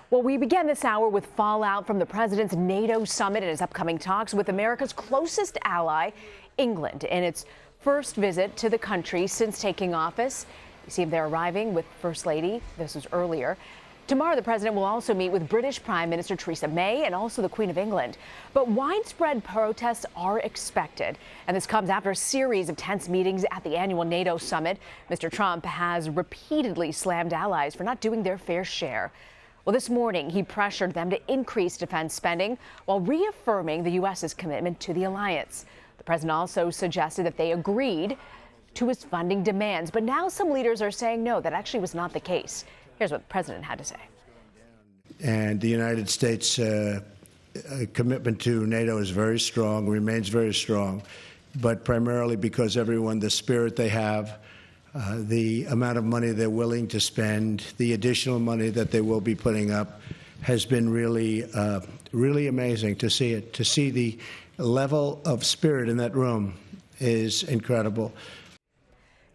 Well, we began this hour with fallout from the president's NATO summit and his upcoming talks with America's closest ally, England, in its first visit to the country since taking office. You see they're arriving with First Lady. This was earlier. Tomorrow, the president will also meet with British Prime Minister Theresa May and also the Queen of England. But widespread protests are expected, and this comes after a series of tense meetings at the annual NATO summit. Mr. Trump has repeatedly slammed allies for not doing their fair share. Well, this morning, he pressured them to increase defense spending while reaffirming the U.S.'s commitment to the alliance. The president also suggested that they agreed to his funding demands. But now some leaders are saying no, that actually was not the case. Here's what the president had to say. And the United States' commitment to NATO is very strong, remains very strong, but primarily because everyone, the spirit they have, the amount of money they're willing to spend, the additional money that they will be putting up has been really, really amazing to see it. To see the level of spirit in that room is incredible.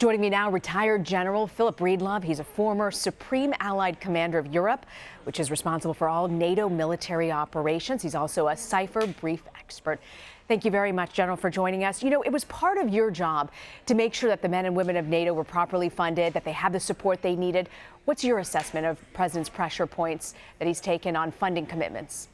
Joining me now, retired General Philip Breedlove. He's a former Supreme Allied Commander of Europe, which is responsible for all NATO military operations. He's also a cipher brief expert. Thank you very much, General, for joining us. You know, it was part of your job to make sure that the men and women of NATO were properly funded, that they had the support they needed. What's your assessment of the president's pressure points that he's taken on funding commitments?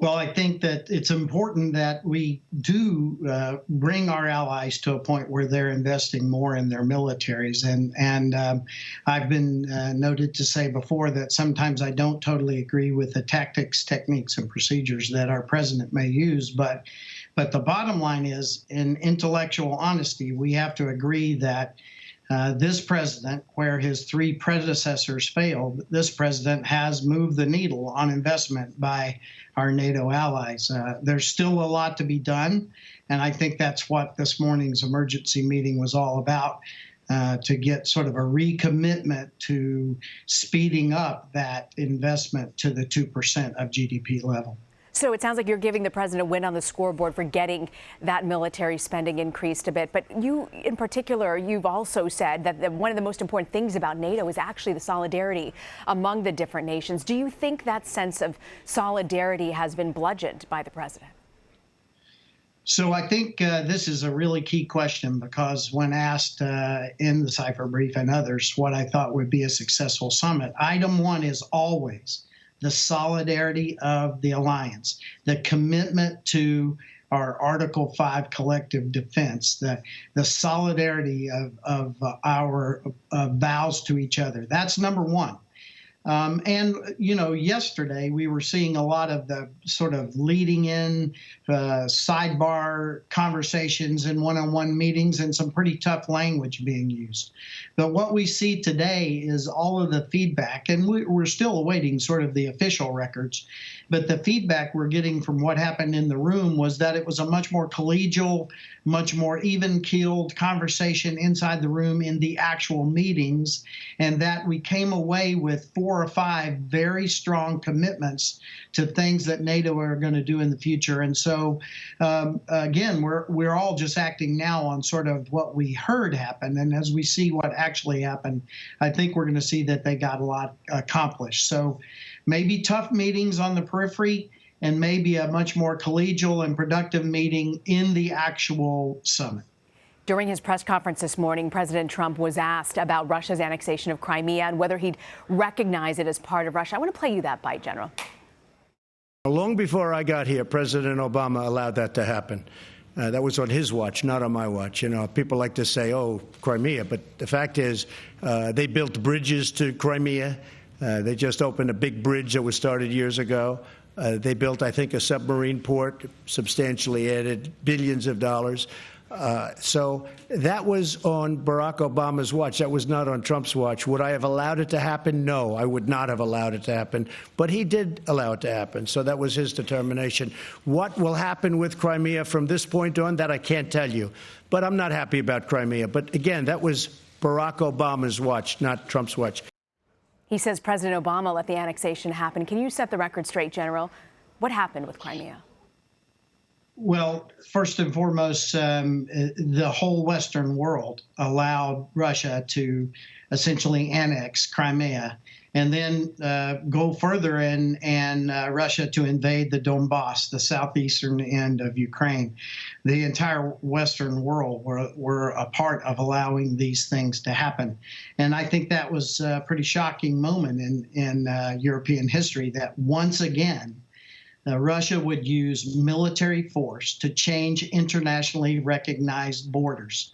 Well, I think that it's important that we do bring our allies to a point where they're investing more in their militaries. And I've been noted to say before that sometimes I don't totally agree with the tactics, techniques, and procedures that our president may use. But the bottom line is, in intellectual honesty, we have to agree that this president, where his three predecessors failed, this president has moved the needle on investment by our NATO allies. There's still a lot to be done, and I think that's what this morning's emergency meeting was all about, to get sort of a recommitment to speeding up that investment to the 2% of GDP level. So it sounds like you're giving the president a win on the scoreboard for getting that military spending increased a bit. But you, in particular, you've also said that one of the most important things about NATO is actually the solidarity among the different nations. Do you think that sense of solidarity has been bludgeoned by the president? So I think this is a really key question, because when asked in the cipher brief and others what I thought would be a successful summit, item one is always the solidarity of the alliance, the commitment to our Article 5 collective defense, the solidarity of our vows to each other. That's number one. And, you know, yesterday we were seeing a lot of the sort of leading in sidebar conversations in one-on-one meetings and some pretty tough language being used. But what we see today is all of the feedback, and we're still awaiting sort of the official records, but the feedback we're getting from what happened in the room was that it was a much more collegial, much more even-keeled conversation inside the room in the actual meetings, and that we came away with 4 or 5 very strong commitments to things that NATO are going to do in the future. And so, again, we're all just acting now on sort of what we heard happen. And as we see what actually happened, I think we're going to see that they got a lot accomplished. So maybe tough meetings on the periphery, and maybe a much more collegial and productive meeting in the actual summit. During his press conference this morning, President Trump was asked about Russia's annexation of Crimea and whether he'd recognize it as part of Russia. I want to play you that bite, General. Long before I got here, President Obama allowed that to happen. That was on his watch, not on my watch. You know, people like to say, oh, Crimea, but the fact is they built bridges to Crimea. They just opened a big bridge that was started years ago. They built, I think, a submarine port, substantially added billions of dollars. So that was on Barack Obama's watch. That was not on Trump's watch. Would I have allowed it to happen? No, I would not have allowed it to happen. But he did allow it to happen. So that was his determination. What will happen with Crimea from this point on, that I can't tell you. But I'm not happy about Crimea. But again, that was Barack Obama's watch, not Trump's watch. He says President Obama let the annexation happen. Can you set the record straight, General? What happened with Crimea? Well, first and foremost, the whole Western world allowed Russia to essentially annex Crimea. and then go further and Russia to invade the Donbass, the southeastern end of Ukraine. The entire Western world were a part of allowing these things to happen. And I think that was a pretty shocking moment in European history, that once again, Russia would use military force to change internationally recognized borders.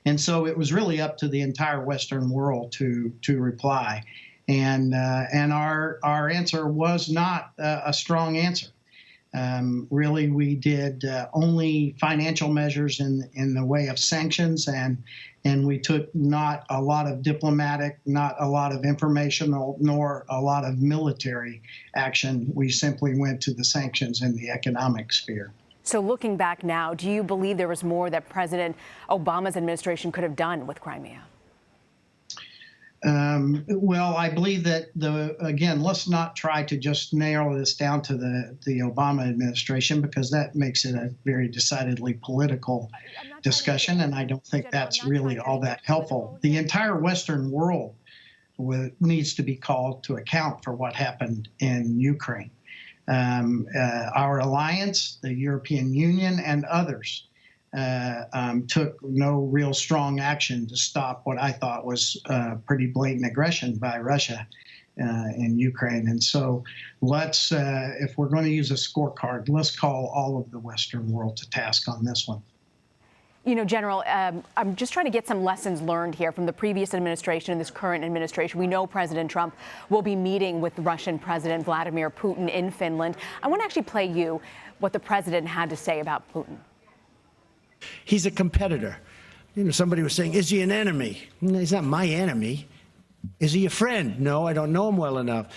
And so it was really up to the entire Western world to reply. And our answer was not a strong answer. Really, we did only financial measures in the way of sanctions, and we took not a lot of diplomatic, not a lot of informational, nor a lot of military action. We simply went to the sanctions in the economic sphere. So looking back now, do you believe there was more that President Obama's administration could have done with Crimea? Well, I believe that again, let's not try to just narrow this down to the Obama administration, because that makes it a very decidedly political discussion, and I don't think that's really all that helpful. The entire Western world needs to be called to account for what happened in Ukraine. Our alliance, the European Union, and others took no real strong action to stop what I thought was pretty blatant aggression by Russia in Ukraine. And so let's, if we're going to use a scorecard, let's call all of the Western world to task on this one. You know, General, I'm just trying to get some lessons learned here from the previous administration and this current administration. We know President Trump will be meeting with Russian President Vladimir Putin in Finland. I want to actually play you what the president had to say about Putin. He's a competitor. You know, somebody was saying, is he an enemy? He's not my enemy. Is he a friend? No, I don't know him well enough.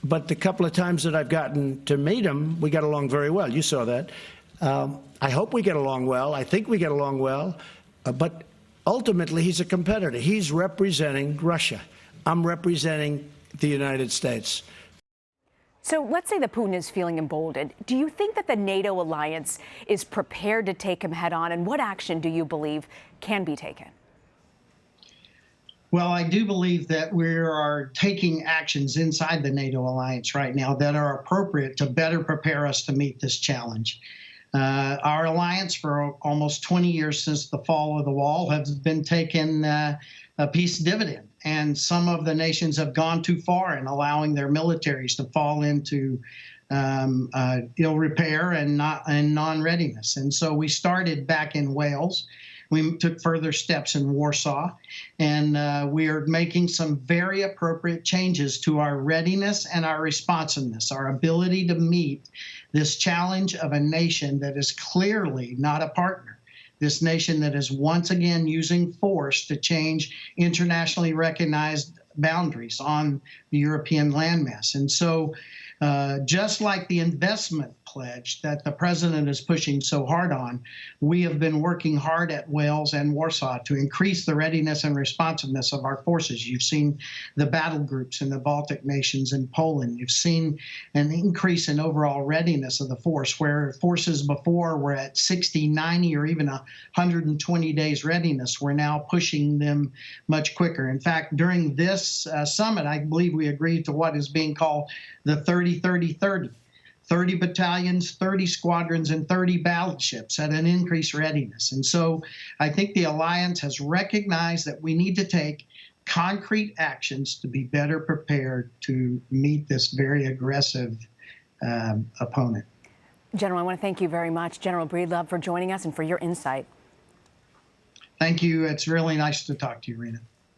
But the couple of times that I've gotten to meet him, we got along very well. You saw that. I hope we get along well. I think we get along well. But ultimately, he's a competitor. He's representing Russia. I'm representing the United States. So let's say that Putin is feeling emboldened. Do you think that the NATO alliance is prepared to take him head on? And what action do you believe can be taken? Well, I do believe that we are taking actions inside the NATO alliance right now that are appropriate to better prepare us to meet this challenge. Our alliance, for almost 20 years since the fall of the wall, has been taking a peace dividend. And some of the nations have gone too far in allowing their militaries to fall into ill repair and non-readiness. And so we started back in Wales. We took further steps in Warsaw, and we are making some very appropriate changes to our readiness and our responsiveness, our ability to meet this challenge of a nation that is clearly not a partner. This nation that is once again using force to change internationally recognized boundaries on the European landmass. And so just like the investment pledge that the president is pushing so hard on, we have been working hard at Wales and Warsaw to increase the readiness and responsiveness of our forces. You've seen the battle groups in the Baltic nations and Poland. You've seen an increase in overall readiness of the force, where forces before were at 60, 90, or even 120 days readiness. We're now pushing them much quicker. In fact, during this summit, I believe we agreed to what is being called the 30-30-30. 30 battalions, 30 squadrons, and 30 battleships at an increased readiness. And so I think the alliance has recognized that we need to take concrete actions to be better prepared to meet this very aggressive opponent. General, I want to thank you very much, General Breedlove, for joining us and for your insight. Thank you. It's really nice to talk to you, Rena.